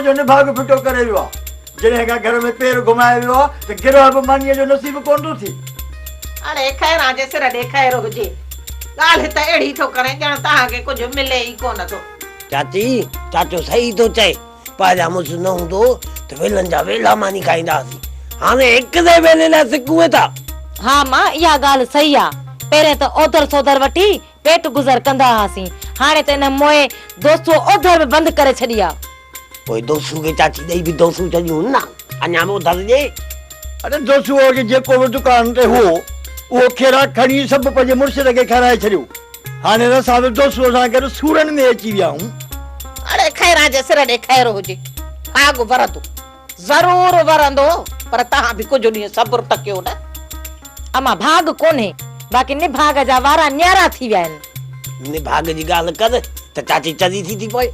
जो निभाग फिटो करे वियो जने का घर में पैर घुमाए वियो तो गिरह बि मानीअ जो नसीब कोन थो थी। अरे खैर आजे सिर ॾेखारो हुजे ॻाल्हि त अहिड़ी थो करे ॼण तव्हांखे कुझु मिले ई कोन थो। चाची चाचो सही तो चए पाजा मुस न हूंदो तो वेलन जा वेला मानी खाईंदासीं हाणे हिक दे वेले ला सिकुए था। हाँ मां इहा ॻाल्हि सही आ। पहिरें त ओधर सोधर वठी पेट गुज़र कंदा हुआसीं हाणे त इन मोए दोस्तो ओधर में बंदि करे छॾी आ। कोई दोस्तू के चाची दई भी दोस्तू छॾियूं ना अञा में उधर जे। अरे दोस्तू के जेको बि दुकान ते हो वो खेरा खणी सब पंहिंजे मुर्शिद के खाराए छॾियो हाणे असां बि दोस्तू सां गॾु सूरन में अची विया हूं। अरे खैर आजे सिर ॾेखारो हुजे भाग वरंदो ज़रूर वरंदो पर तव्हां बि कुझु ॾींहं सब्र त कयो न। अमा भाग कोन्हे बाक़ी निभाग जा वारा न्यारा थी विया आहिनि। निभाग जी ॻाल्हि कर त चाची चदी थी पए।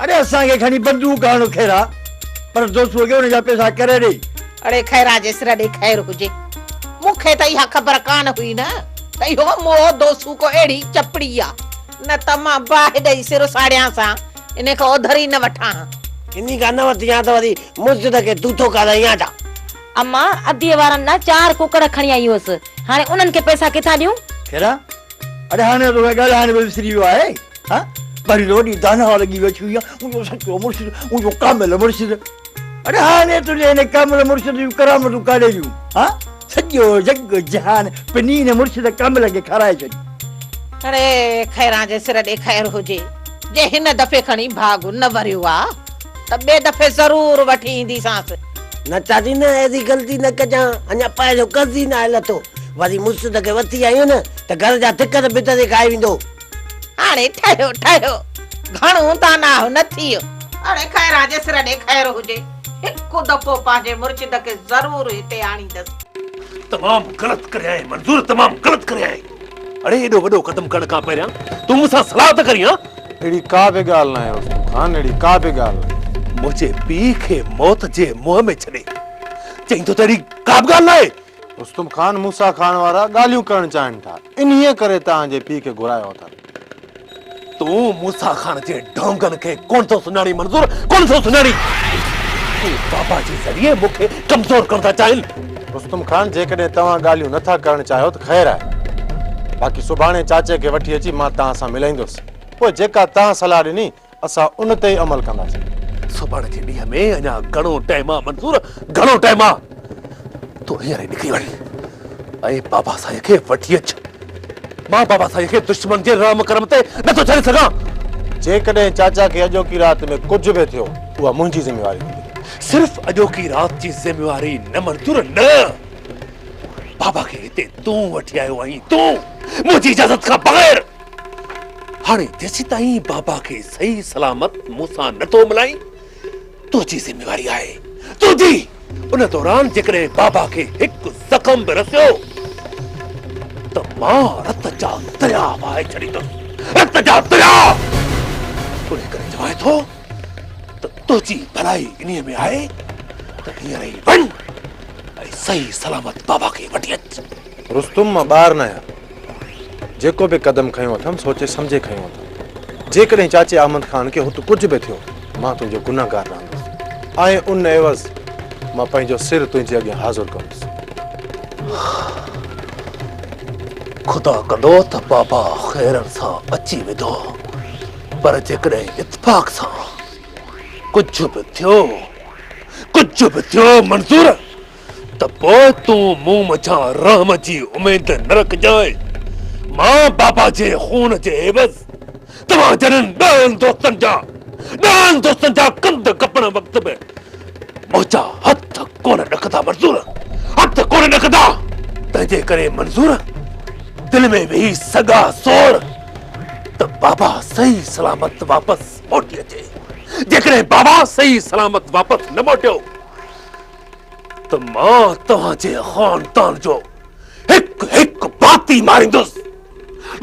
अरे असां के खणी बंदूक हणो खेरा पर दोस्तू के उन जा पैसा करे ॾे। अरे खैर आजे सिर ॾेखारो हुजे मूंखे त इहा ख़बर कान हुई न त इहो मोह दोस्तू को अहिड़ी चपड़ी आ न त मां बाहि ॾेई सिर साड़ियां सां इन खां ओधर ई न वठां। इन्ही का न वठी या तो वरी मुझ के तू तो का या जा। अम्मा अधीअ वारनि ना 4 कुकड़ खणी आई हुअसि हाणे उन्हनि खे पैसा किथां ॾियूं। खेरा अरे हाणे तो ॻाल्हि हाणे विसरी वियो आहे हा भरी रोटी दाना लगी वेठी हुई उहो सचो मुर्शिद उहो कामिल मुर्शिद। अरे हाणे तुझे इन कामिल मुर्शिद जूं करामतूं काढे जूं हा सॼो जग जहान पनी ने मुर्शिद कामिल के खाराए छॾी। अरे खैर जे सिर ॾेखारो हुजे जे हिन दफ़े खणी भाग न वरियो आ त ॿिए दफ़े ज़रूर वठी ईंदीसांसि। न चाची न ऐसी गलती न कजा अञा पाए जो कर्जी न आयल तो वरी मुर्शिद के वठी आयो न त घर जा तिकर बितर ते खाई विंदो। हाणे ठहियो ठहियो घणो दाना न थियो। अरे खैर जे सिर ॾेखारो हुजे हिकु दफ़ो पंहिंजे मुर्शिद के ज़रूर हिते आणींदसि। तमाम गलत करे आए मंजूर तमाम गलत करे आए। अरे एडो वडो कदम करण का पहिरियां तू मुसा सलाह त करियां। एड़ी का बि ॻाल्हि न आहे रुस्तम खान एड़ी का बि ॻाल्हि न। मुझे पी के मौत जे मुंह में छड़े चई तो तेरी का बि ॻाल्हि न आहे। रुस्तम खान मूसा खान वारा ॻाल्हियूं करण चाहिनि था इन्हीअ करे तव्हांजे पीउ खे घुरायो अथनि। तू मूसा खान जे ढोंगन के कौन थो सुञाणी मंजूर कौन थो सुञाणी तू बाबा जे ज़रिए मूंखे कमज़ोर करदा चाहिनि। रुस्तम खान जेकॾहिं तव्हां ॻाल्हियूं नथा करण चाहियो त ख़ैर आहे बाक़ी सुभाणे चाचे खे वठी अची मां तव्हां सां मिलाईंदुसि पोइ जेका तव्हां सलाह ॾिनी असां उन ते ई अमल कंदासीं। सुभाणे जे ॾींहं में अञा घणो टाइम आहे मंजूर घणो टाइम आहे। तू हींअर ई निकिरी वञ ऐं बाबा साईं खे वठी अच। मां बाबा साईं खे दुश्मन जे राम करम ते नथो छॾे सघां। जेकॾहिं चाचा खे अॼोकी राति में कुझु बि थियो उहा मुंहिंजी ज़िमेवारी हूंदी। सिर्फ अॼोकी रात जी ज़िमेवारी न मंजूर न बाबा खे हिते तूं वठी आयो आहीं तूं मुंहिंजी इजाज़त खां बग़ैर। हाणे जेसीं ताईं बाबा खे सही सलामत मूंसां नथो मिलाई तुंहिंजी ज़िमेवारी आहे तुंहिंजी। उन दौरान जेकॾहिं बाबा खे हिकु ज़ख़्म बि रसियो त मां रत जा दरिया वहाए छॾींदुसि रत जा दरिया। उन करे चवां थो त तुंहिंजी भलाई इन्हीअ में आहे त हींअर ई वञ ऐं सही सलामत बाबा खे वठी अच। रुस्तम मां ॿार न आहियां जेको बि क़दम खयो अथमि सोचे सम्झे खयो अथमि। जेकॾहिं चाचे अहमद खान खे हुते कुझु बि थियो मां तुंहिंजो गुनाहगार रहंदुसि ऐं उन एवज़ मां पंहिंजो सिर तुंहिंजे अॻियां हाज़िर कंदुसि। खुदा कंदो त बाबा ख़ैरन सां अची वेंदो पर जेकॾहिं इत्तेफ़ाक़ सां कुझु बि थियो मंजूर त पोइ तूं मूं मथां रहम जी उमेद न रखजांइ। मां बाबा जे खून जे एवज़ तव्हां जन ॾहनि दोस्तनि जा कंध कपण वक़्त में मुंहिंजा हथ कोन ॾकंदा मंजूर हथ कोन ॾकंदा। तंहिंजे करे मंजूर दिल में वेही सगा सोर त बाबा सही सलामत वापसि मोटी अचे। जेकॾहिं बाबा सही सलामत वापसि न मोटियो त मां तव्हांजे ख़ानदान जो हिकु हिकु बाती मारींदुसि।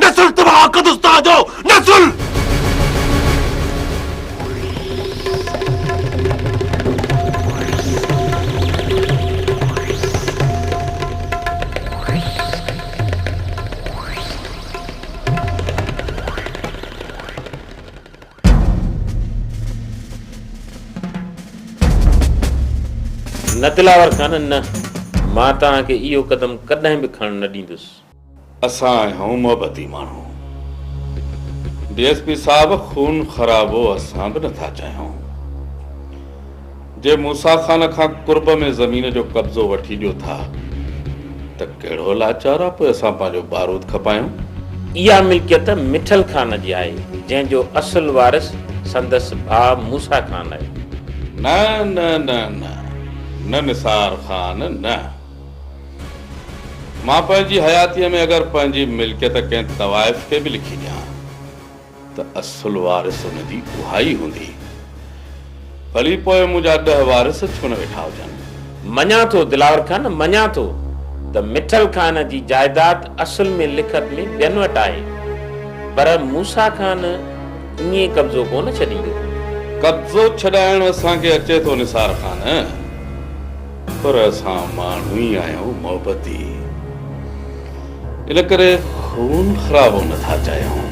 नसुल तबाह कंदुसि तव्हांजो नसुल। न दिलावर खान न, मां तव्हांखे इहो कदम कॾहिं बि खणण न ॾींदुसि। असां आहियूं मोहबती माण्हू। डीएसपी साहब, खून ख़राबो असां बि नथा चाहियूं। जे मूसा खान खां कुर्ब में ज़मीन जो कब्ज़ो वठी ॾियो था त कहिड़ो लाचार आहे, पोइ असां पंहिंजो बारूद खपायूं। इहा मिल्कियत मिठल खान जी आहे, जंहिंजो असुल वारिस संदसि भाउ मूसा खान आहे। न न न न न निसार खान, न। मां पंहिंजी हयातीअ में अगरि पंहिंजी मिल्कियत कंहिं तवाइफ़ खे बि लिखी ॾियां त असुल वारिस हुनजी उहा ई हूंदी। भली पोइ मुंहिंजा 10 वारिस छो न वेठा हुजनि। मञा थो दिलावर खान, मञा थो त मिठल खान जी जायदाद असुल में लिखत में ॿियनि वटि आहे, पर मूसा खान ईअं कब्ज़ो कोन छॾींदो। कब्ज़ो छॾाइण असांखे अचे थो निसार खान, पर असां माण्हू ई आहियूं मोहबती। इन करे खून ख़राबो नथा चाहियूं।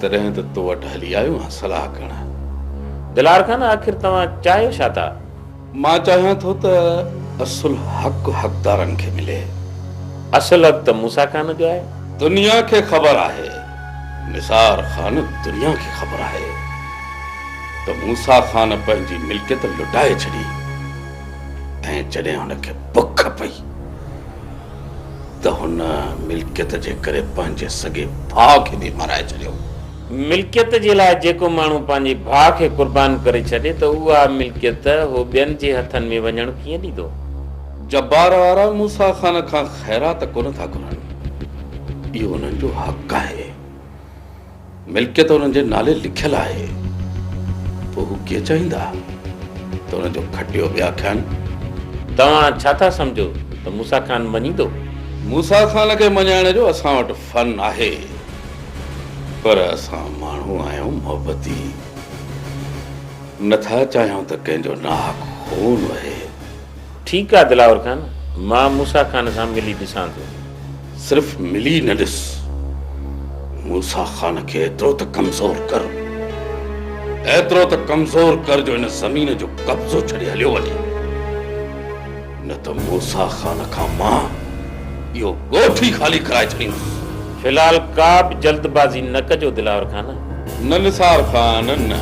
तॾहिं त तो वटि हली आहियूं सलाह करण। दिलावर खान, आख़िर तव्हां चाहियो छा था? मां चाहियां थो त असुल हक़ हक़दारनि खे मिले। असुल हक़ त मूसा खान जो आहे। दुनिया खे ख़बर आहे, निसार खान, दुनिया खे ख़बर आहे त मूसा खान पंहिंजी मिल्कियत लुटाए छॾी, ऐं जॾहिं हुनखे बुख पई त हुन मिल्कियत जे करे पंहिंजे सॻे भाउ खे बि माराए छॾियो। मिल्कियत जे लाइ जेको माण्हू पंहिंजे भाउ खे कुर्बान करे छॾे त उहा मिल्कियत हो ॿियनि जे हथनि में वञण कीअं ॾींदो? जब्बार वारा मूसा खान खां ख़ैरात कोन था घुरनि। इहो हुननि जो हक़ आहे। मिल्कियत हुननि जे नाले लिखियल आहे। पोइ हू कीअं चाहींदा त हुन जो खटियो ॿिया थियनि? तव्हां छा था सम्झो त मूसा खान मञींदो? मूसा खान खे मञाइण जो असां वटि फन आहे, पर असां माण्हू आहियूं मोहबती। नथा चाहियूं त कंहिंजो नाहक खून वहे। ठीकु आहे दिलावर खान, मां मूसा खान सां मिली ॾिसां थो। सिर्फ़ मिली न ॾिस, मूसा खान खे एतिरो त कमज़ोर कर, एतिरो त कमज़ोर कर जो हिन ज़मीन जो कब्ज़ो छॾे हलियो वञे। न त मूसा खान खां मां इहो ॻोठ ई ख़ाली कराए छॾींदुसि। फिलहाल का बि जल्दबाज़ी न कजो दिलावर खान। न निसार खान, न।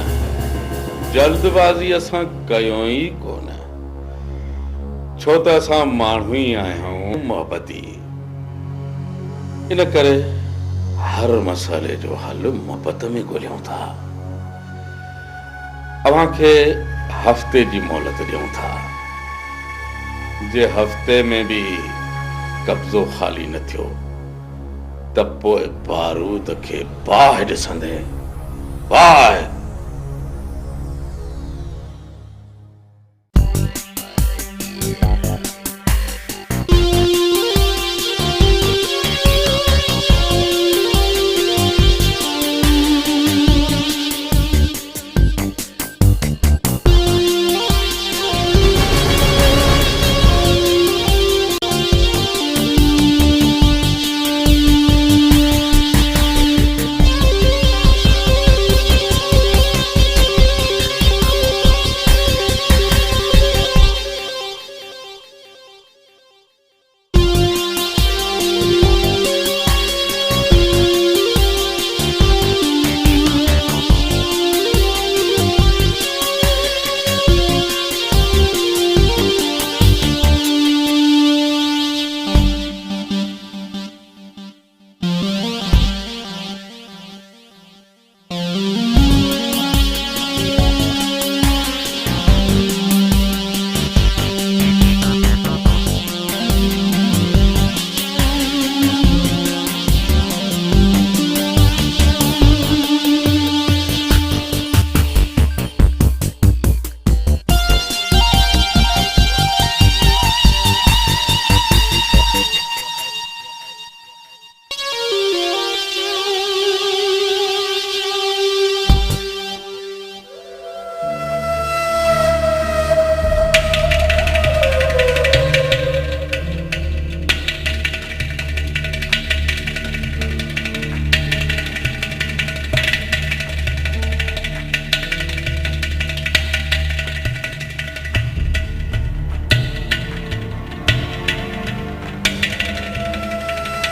जल्दबाज़ी असां कयूं ई कोन, छो त असां माण्हू ई आहियूं मोहबती। इन करे हर मसइले जो हल मोहबत में ॻोल्हियूं था। अव्हां खे हफ़्ते जी मोहलत ॾियूं था। जे हफ़्ते में बि कब्ज़ो ख़ाली न थियो त पोइ बारूद खे बाहि ॾिसंदे, बाहि।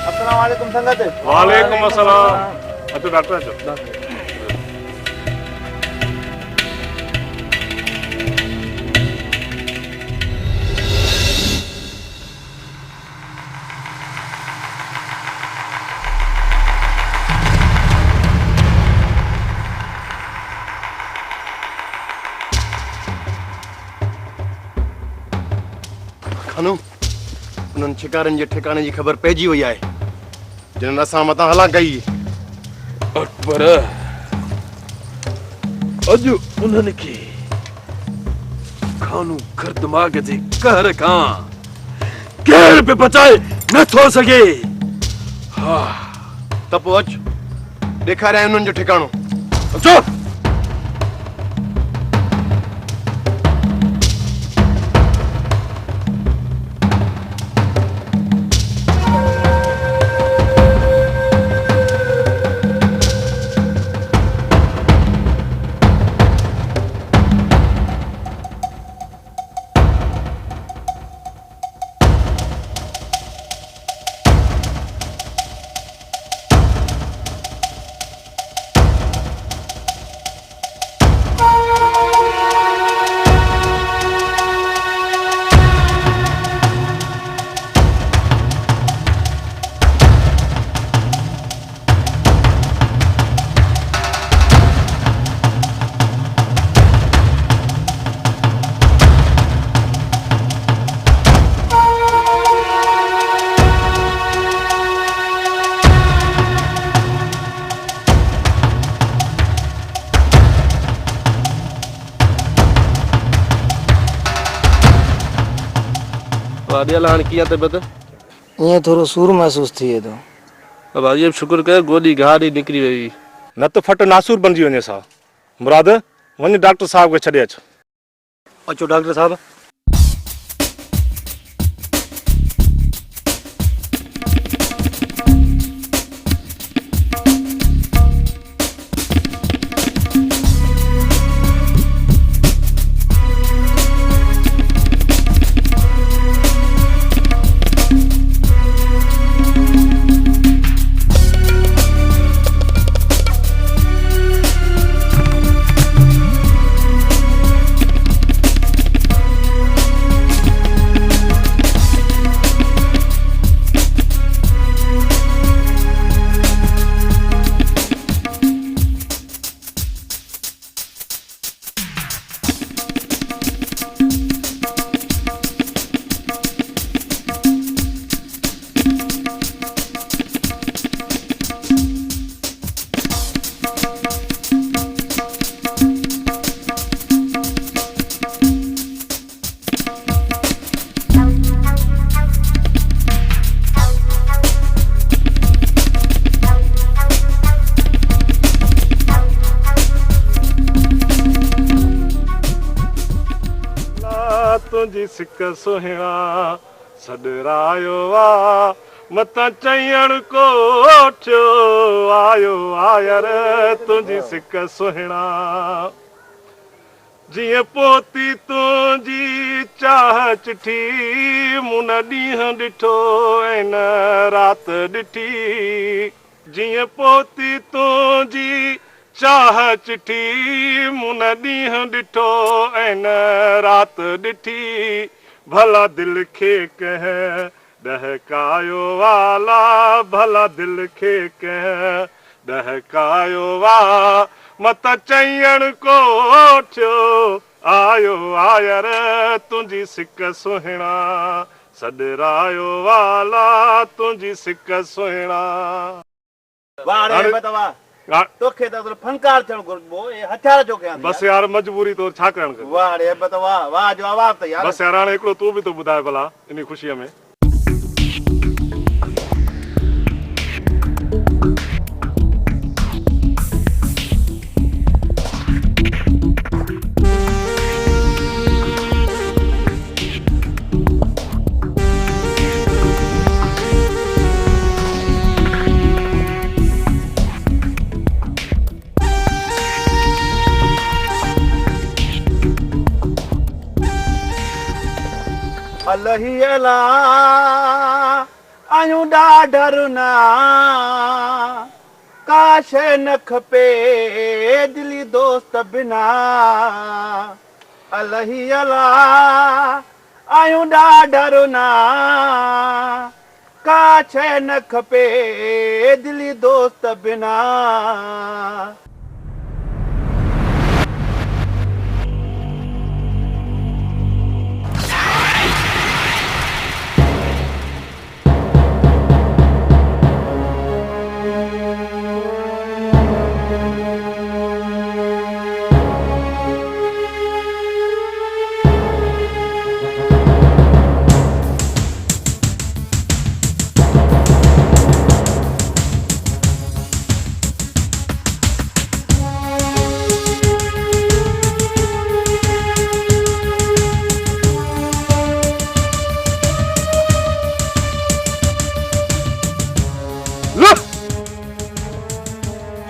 अस्सलाम वालेकुम संगत। वालेकुम अस्सलाम। अचो डॉक्टर अचो। खानू उन्हनि शिकारनि जे ठिकाने जी ख़बर पइजी वई आहे जिन्हनि असां मथां हला कई। पर अॼु उन्हनि खे खानू घर दिमाग़ जे कहर खां केर बि बचाए नथो सघे। हा त पोइ अचु ॾेखारियां उन्हनि जो ठिकाणो। अचो। हाणे कीअं तबियत? ईअं थोरो सूर महसूस थिए थो। भाई अब शुक्र कर गोली घाट ही निकरी वई न त फट नासूर बणजी वञे सा। मुराद वञ डॉक्टर साहब खे छॾे अच। अचो डॉक्टर साहब। तुझी सिक सुहिणा सॾरायो आ मतां चयण कोठियो आयो आयर तुझी सिक सुहिणा जीअं पोती तुंहिंजी चाह चिठी मूं न ॾींहुं ॾिठो ऐं न राति ॾिठी जीअं पोती तुंहिंजी चाह चिठी मूं न ॾींहुं ॾिठो ऐं न राति ॾिठी भला दिलि खे कंहिं ॾहकायो वाला भला दिलि खे कंहिं ॾहकायो वा मत चयण कोठियो आयो आयर तुंहिंजी सिक सुहिणा सॾरायो वाला तुंहिंजी सिक सुहिणा तोखे त फनकार थियणु घुरिबो हथियार जो कयां बस यार मजबूरी तो छा करण कर वाह रे वाह वाह जो आवाज़ त यार बस यार हाणे हिकिड़ो तूं बि तो ॿुधाए भला इन ख़ुशीअ में अलही अला आयूं ॾाढा रुना का शइ न खपे दिली दोस्त बिना अलही अला आयूं ॾाढा रुना का शइ न खपे दिली दोस्त बिना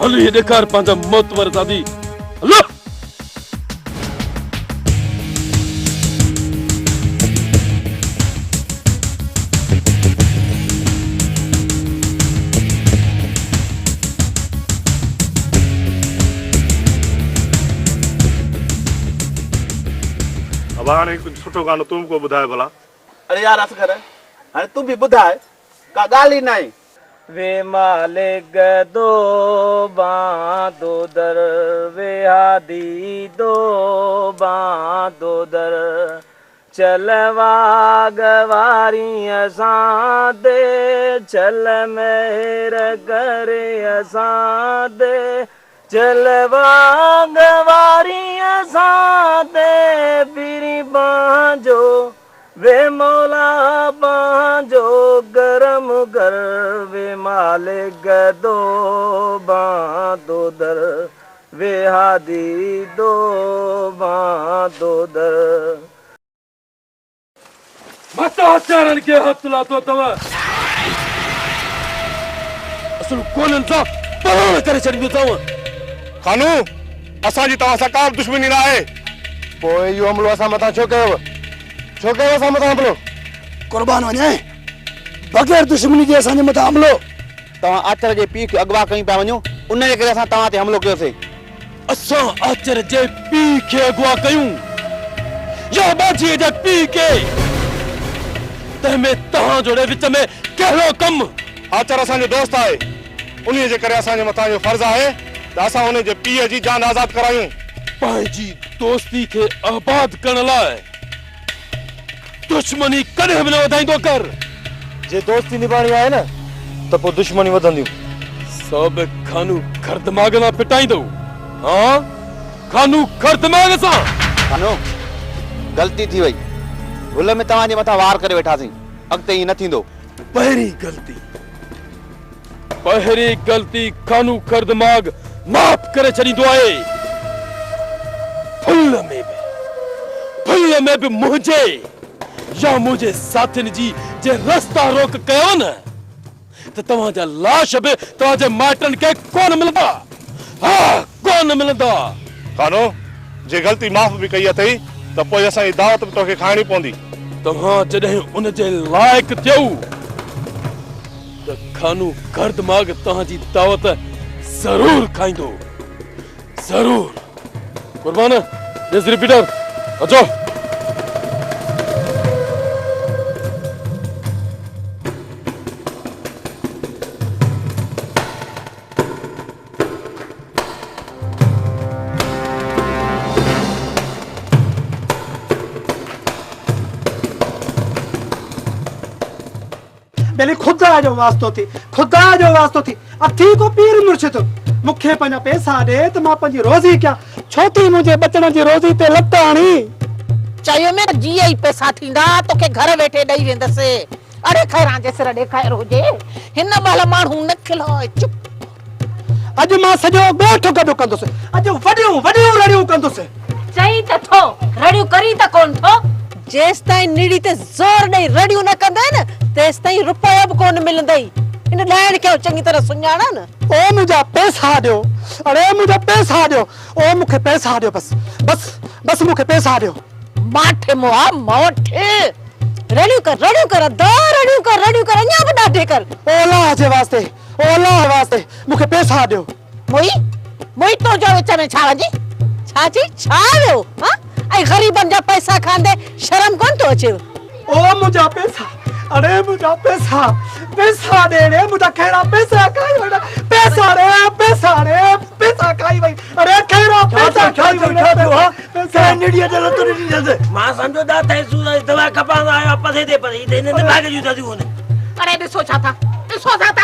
हलो ये ॾेखार पंहिंजा मोतवर दादी हलो अब हाणे कुझु सुठो गानो तूं को ॿुधाए भला। अरे यार असगर हाणे तूं बि ॿुधाए का ॻाल्हि ई न आहे वे मालिक दो बांदो दर वे हादी दो बांदो दर चलवा गवारी असां दे चल मेहर करे असां दे चलवा गवारी असां दे पीरी बांजो वे मौला बांजो गरम गर वे मालिक दो बांदो दर वे हादी दो बांदो दर मत हथ्यारनि खे हथ लाथो अथव असुल कोन्हनि सां परोड़ करे छॾींदो अथव खानू असांजी तव्हां सां का दुश्मनी न आहे पोइ इहो हमलो असां मथां छो कयव असां मथां हमलो कुर्बान वञे बग़ैर दुश्मनी जे असांजे मथां हमलो तव्हां आचर जे पीउ खे अगवा कयूं पिया वञो उन जे करे असां तव्हां ते हमलो कयोसीं असां आचर जे पीउ खे अगवा कयूं या बाजीअ जे पीउ खे तंहिंमें तव्हां जोड़े विच में कहिड़ो कमु आचर असांजो दोस्त आहे उन्हीअ जे करे असांजे मथां इहो फर्ज़ आहे त असां हुन जे पीउ जी जान आज़ाद करायूं पंहिंजी दोस्ती खे आबाद करण लाइ दुश्मनी कॾहिं बि न वधाईंदो कर जे दोस्ती निभाणी आहे न त पोइ दुश्मनी वधंदियूं सभु खानू खर दिमाग़ सां पिटाईंदो हाँ खानू खर दिमाग़ सां खानो ग़लती थी वई भुल में तव्हांजे मथां वार करे वेठासीं अॻिते ईअं न थींदो पहिरीं ग़लती खानू खर दिमाग़ माफ़ करे छॾींदो आहे फुल में बि मुंहिंजे या मुझे साथिन जी जे रस्ता रोक कयो न त तव्हांजा लाश बि तव्हांजे माइटनि खे कोन मिलंदा खानो जे ग़लती माफ़ बि कई अथई त पोइ असांजी दावत बि तोखे खाइणी पवंदी तव्हां जॾहिं उन जे लाइक़ थियो त खानू घर दिमाग़ तव्हांजी दावत ज़रूर खाईंदो ज़रूर कुर्बान दिस रिपीटर अचो पहले खुदा जो वास्तो थी अब थी को पीर मुर्शिद मुखे पंहिंजा पैसा दे त मां पंहिंजी रोज़ी क्या छोटी मुझे बचण जी रोज़ी ते लत आणी चयो में जीअं ई पैसा थींदा तोखे घर वेठे ॾेई वेंदसि अरे खैरां जे सिर ॾेखार हुजे हिन महिल माण्हू न खिलाए चुप अॼु मां सॼो ॻोठ गॾु कंदुसि अॼु वॾियूं रड़ियूं कंदुसि चई त थो रड़ियूं करी त कोन थो जेस ताईं निड़ी ते ज़ोर ॾेई रड़ियूं न कंदा न तेस ताईं रुपया बि कोन मिलंदई इन ॾाइण खे चङी तरह सुञाणा न ओ मुंहिंजा पैसा ॾियो अरे मुंहिंजा पैसा ॾियो ओ मूंखे पैसा ॾियो बस मूंखे पैसा ॾियो माठे मोआ मोठे रड़ियूं कर रड़ियूं कर अञा बि ॾाढे कर। ओला जे वास्ते मूंखे पैसा ॾियो। मुई तो जो विच में छा वजी छा वियो हां ऐं ग़रीबनि जा पैसा खांदे शर्म कोन तो अचे। ओ मुंहिंजा पैसा, अरे मुंहिंजा पैसा दे रे, मुंहिंजा खैरा पैसा खाई वई, पैसा खाई वई, अरे खैरा पैसा खाई वई। क्या निड़िया चलो तो नहीं जल्द मां समझो दा थे सूरज दवा खपांदा आयो पसे दे पर इने ने भागे जू ददी होने। अरे ॾिसो छा था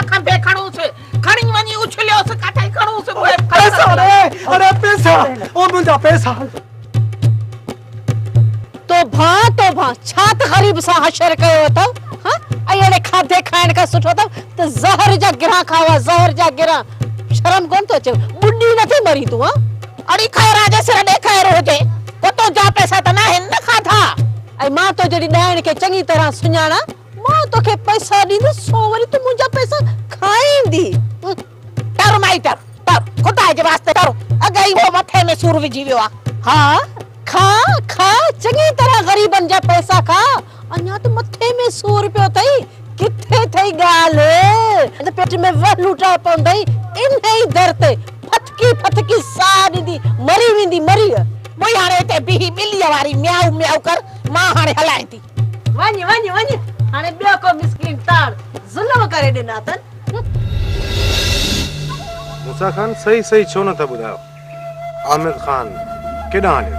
खंबे खणूस खणी वञी उछलियोस काठे खणूस पैसा रे, अरे पैसा, ओ मुंहिंजा पैसा। तो भा छा त ग़रीब सां हशर कयो अथव हां ऐं अहिड़े खाधे खाइण खां सुठो अथव त ज़हर जा गिरा खावा, ज़हर जा गिरा। शर्म कोन तो अचे, बुढ़ी नथी मरी तूं हां। अड़ी खैरा जे सिर ॾे खैर हुजे तो जा पैसा त ना हिन खाधा। ऐं मां तो जॾहिं ॾाइण खे चङी तरह सुञाणा, मां तोखे पैसा ॾींदसि, सो वरी तूं मुंहिंजा पैसा खाईंदी। तर माई तर खुदा जे वास्ते तर अगई वो मथे में सूर विझी वियो आ। हाँ खा चङी तरह ग़रीबनि जा पैसा खा, अञा त मथे में सूर पियो अथई। किथे थई ॻाल्हि त पेट में वह लूटा पवंदई, इन ई दर ते फटकी साह ॾींदी मरी वेंदी मरी। मुई हाणे हिते बीही ॿिलीअ वारी म्याऊ कर, मां हाणे हलाए थी। वञ हाणे ॿियो को मिस्किन ताड़ ज़ुल्म करे ॾिना अथनि। मूसा खान सही छो नथा ॿुधायो? आमिर खान केॾां हलियो?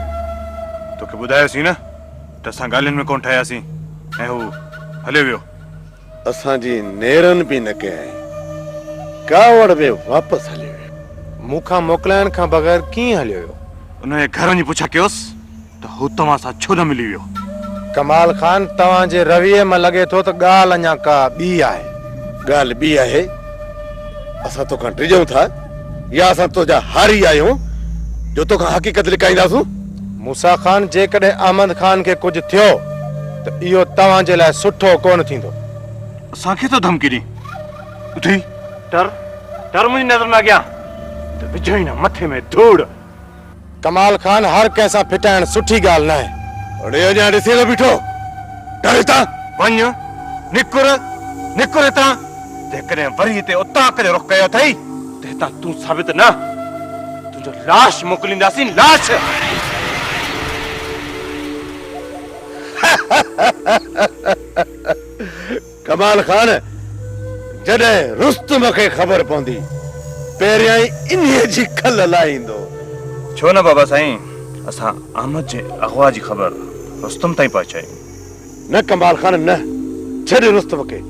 तोखे ॿुधायोसीं न त असां ॻाल्हियुनि में कोन ठहियासीं ऐं हू हलियो वियो। असांजी नेरन बि न कयई, कावड़ में वापसि हलियो वियो। मूंखां मोकिलाइण खां बग़ैर कीअं हलियो वियो? उनजे घर वञी पुछा कयोसि त हू तव्हां सां छो न मिली वियो। कमाल खान, तव्हांजे रवैये में लॻे थो त ॻाल्हि अञा का ॿी आहे। ॻाल्हि ॿी आहे? असां तोखां ड्रिजूं था या असां तुंहिंजा हारी आहियूं जो तोखां हक़ीक़त लिकाईंदासूं? मूसा खान, जेकॾहिं अहमद खान खे कुझु थियो त इहो तव्हांजे लाइ सुठो कोन थींदो। असांखे तो धमकी ॾी उठी डर मुंहिंजी नज़र में अॻियां त विझो ई न मथे में धूड़। कमाल खान, हर कंहिंसां फिटाइण सुठी ॻाल्हि न आहे। अड़े अञा ॾिसी न बीठो, डर हितां वञ निकुर हितां। जेकॾहिं वरी हिते उतां करे रुख कयो अथई त हितां तूं साबित न, तुंहिंजो लाश मोकिलींदासीं, लाश। कमाल खान, जॾहिं रुस्तम खे ख़बर पवंदी पहिरियां ई इन्हीअ जी खल लाहींदो। छो न बाबा साईं, असां अहमद जे अगवा जी ख़बर रुस्तम ताईं पहुचाई। न कमाल खान न, छॾ रुस्तम खे,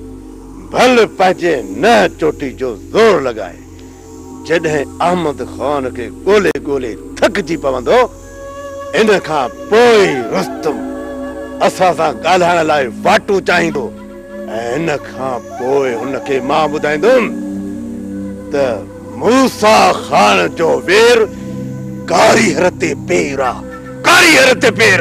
भल पंहिंजे न चोटी जो ज़ोर लॻाए। जॾहिं अहमद खान खे ॻोल्हे थकिजी पवंदो, इन खां पोइ रुस्तम असां सां ॻाल्हाइण लाइ वाटू चाहींदो ऐं इन खां पोइ हुनखे मां ॿुधाईंदुमि त मूसा खान जो वेर कारीहर ते पेर आहे, कारीहर ते पेर।